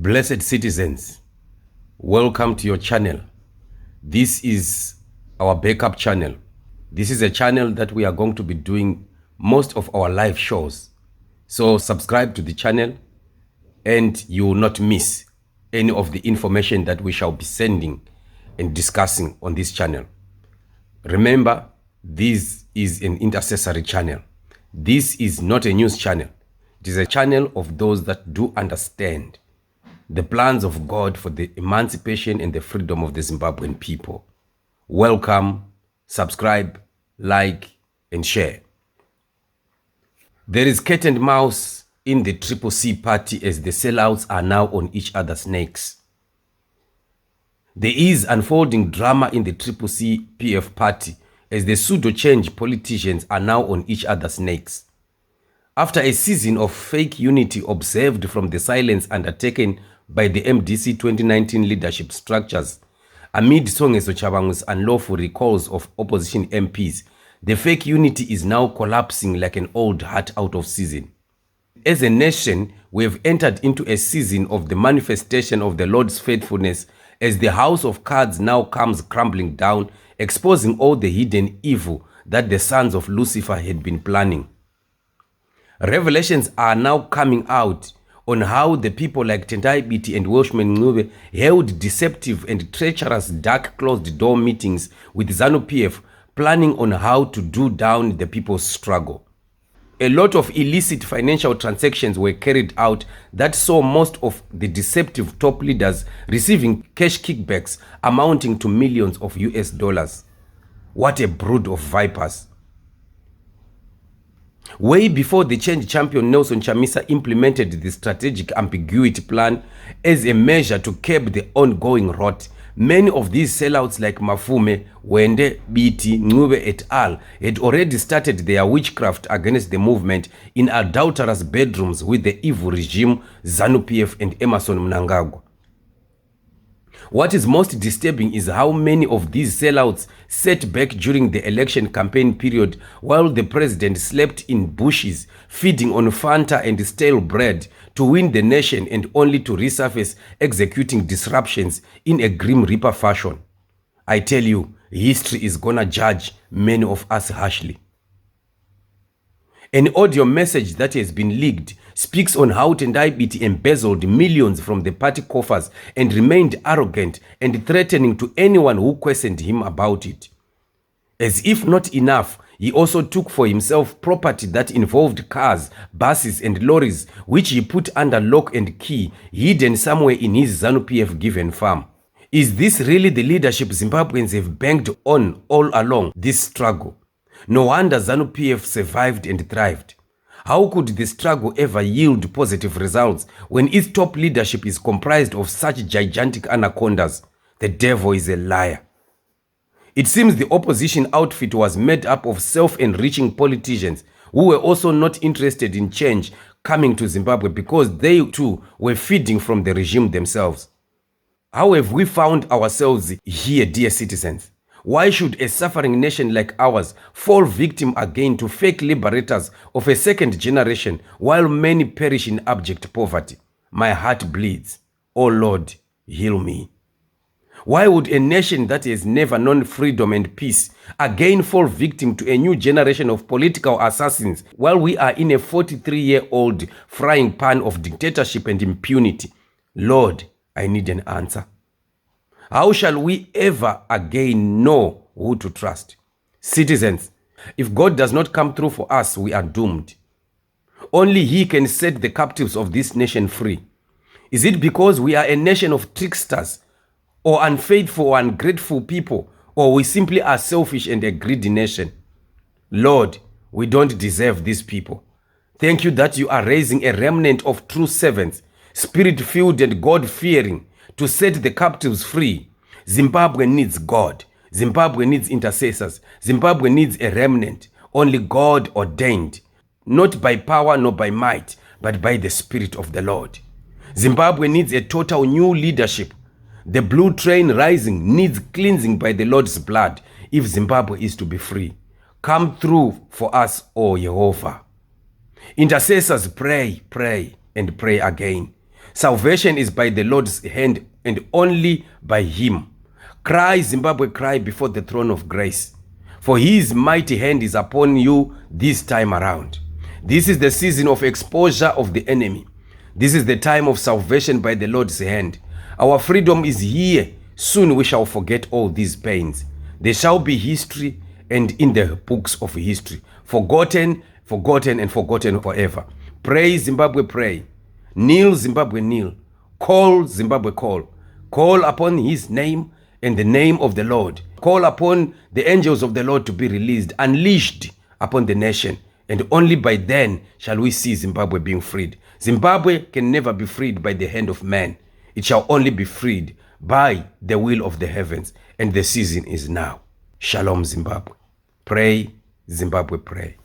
Blessed citizens, welcome to your channel. This is our backup channel. This is a channel that we are going to be doing most of our live shows. So subscribe to the channel and you will not miss any of the information that we shall be sending and discussing on this channel. Remember, this is an intercessory channel. This is not a news channel. It is a channel of those that do understand the plans of God for the emancipation and the freedom of the Zimbabwean people. Welcome, subscribe, like, and share. There is cat and mouse in the CCC party as the sellouts are now on each other's necks. There is unfolding drama in the CCC PF party as the pseudo-change politicians are now on each other's necks. After a season of fake unity observed from the silence undertaken by the MDC 2019 leadership structures, amid Songeso Chabangu's unlawful recalls of opposition MPs, the fake unity is now collapsing like an old hat out of season. As a nation, we have entered into a season of the manifestation of the Lord's faithfulness as the house of cards now comes crumbling down, exposing all the hidden evil that the sons of Lucifer had been planning. Revelations are now coming out on how the people like Tendai Biti and Welshman Ncube held deceptive and treacherous dark closed door meetings with ZANU-PF, planning on how to do down the people's struggle. A lot of illicit financial transactions were carried out that saw most of the deceptive top leaders receiving cash kickbacks amounting to millions of US dollars. What a brood of vipers. Way before the change champion Nelson Chamisa implemented the strategic ambiguity plan as a measure to curb the ongoing rot, many of these sellouts like Mafume, Wende, Biti, Ncube et al. Had already started their witchcraft against the movement in adulterous bedrooms with the evil regime, ZANU-PF and Emmerson Mnangagwa. What is most disturbing is how many of these sellouts sat back during the election campaign period while the president slept in bushes, feeding on Fanta and stale bread to win the nation, and only to resurface executing disruptions in a Grim Reaper fashion. I tell you, history is gonna judge many of us harshly. An audio message that has been leaked speaks on how Tendai Biti embezzled millions from the party coffers and remained arrogant and threatening to anyone who questioned him about it. As if not enough, he also took for himself property that involved cars, buses and lorries, which he put under lock and key, hidden somewhere in his ZANU-PF given farm. Is this really the leadership Zimbabweans have banked on all along this struggle? No wonder ZANU-PF survived and thrived. How could the struggle ever yield positive results when its top leadership is comprised of such gigantic anacondas? The devil is a liar. It seems the opposition outfit was made up of self-enriching politicians who were also not interested in change coming to Zimbabwe because they too were feeding from the regime themselves. How have we found ourselves here, dear citizens? Why should a suffering nation like ours fall victim again to fake liberators of a second generation while many perish in abject poverty? My heart bleeds. Oh Lord, heal me. Why would a nation that has never known freedom and peace again fall victim to a new generation of political assassins while we are in a 43-year-old frying pan of dictatorship and impunity? Lord, I need an answer. How shall we ever again know who to trust? Citizens, if God does not come through for us, we are doomed. Only He can set the captives of this nation free. Is it because we are a nation of tricksters, or unfaithful or ungrateful people, or we simply are selfish and a greedy nation? Lord, we don't deserve these people. Thank you that you are raising a remnant of true servants, spirit-filled and God-fearing, to set the captives free. Zimbabwe needs God. Zimbabwe needs intercessors. Zimbabwe needs a remnant, only God ordained, not by power nor by might, but by the Spirit of the Lord. Zimbabwe needs a total new leadership. The blue train rising needs cleansing by the Lord's blood if Zimbabwe is to be free. Come through for us, O Jehovah. Intercessors, pray, pray, and pray again. Salvation is by the Lord's hand and only by him. Cry, Zimbabwe, cry before the throne of grace, for his mighty hand is upon you this time around. This is the season of exposure of the enemy. This is the time of salvation by the Lord's hand. Our freedom is here. Soon we shall forget all these pains. There shall be history, and in the books of history, forgotten, forgotten, and forgotten forever. Pray, Zimbabwe, pray. Kneel, Zimbabwe, kneel. Call, Zimbabwe, call. Call upon his name and the name of the Lord. Call upon the angels of the Lord to be released, unleashed upon the nation. And only by then shall we see Zimbabwe being freed. Zimbabwe can never be freed by the hand of man. It shall only be freed by the will of the heavens. And the season is now. Shalom, Zimbabwe. Pray, Zimbabwe, pray.